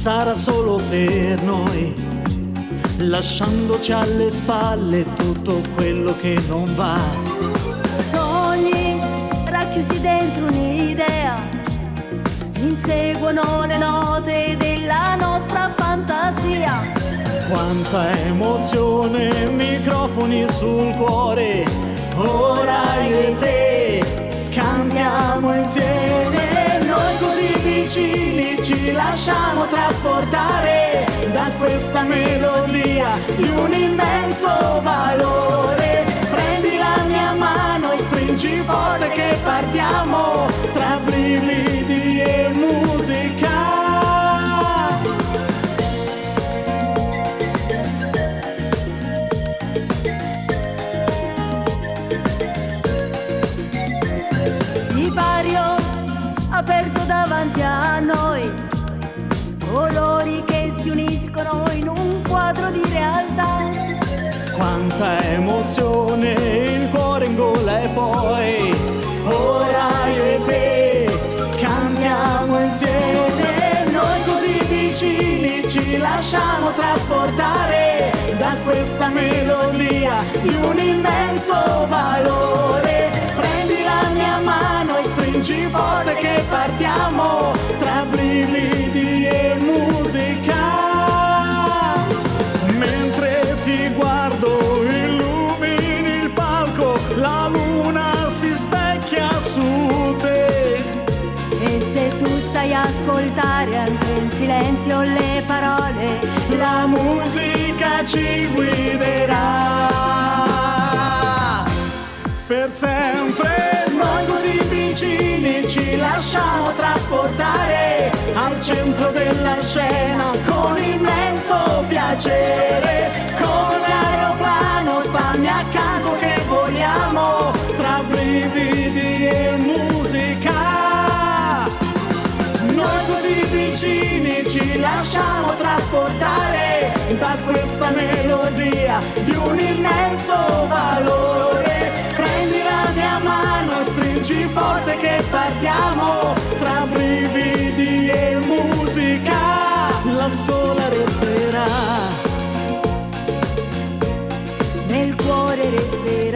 sarà solo per noi, lasciandoci alle spalle tutto quello che non va. Sogni racchiusi dentro un'idea, inseguono le note della nostra fantasia. Quanta emozione, microfoni sul cuore, ora io e te cantiamo insieme. Noi così vicini ci lasciamo trasportare da questa melodia di un immenso valore. Prendi la mia mano e stringi forte che partiamo tra brividi e musica. Sipario aperto davanti a noi, colori che si uniscono in un quadro di realtà. Quanta emozione, il cuore in gola e poi ora io e te cantiamo insieme. Noi così vicini ci lasciamo trasportare da questa melodia di un immenso valore. Prendi la mia mano e stringi forte che partiamo tra brividi e musica. Mentre ti guardo illumini il palco, la luna si specchia su te. E se tu sai ascoltare anche in silenzio le parole, La musica ci guiderà per sempre. Noi così vicini ci lasciamo trasportare al centro della scena con immenso piacere. Come aeroplano stammi accanto che voliamo tra brividi e musica. Noi così vicini ci lasciamo trasportare da questa melodia di un immenso valore. Prendi la mia mano e stringi forte che partiamo tra brividi e musica. La sola resterà, nel cuore resterà.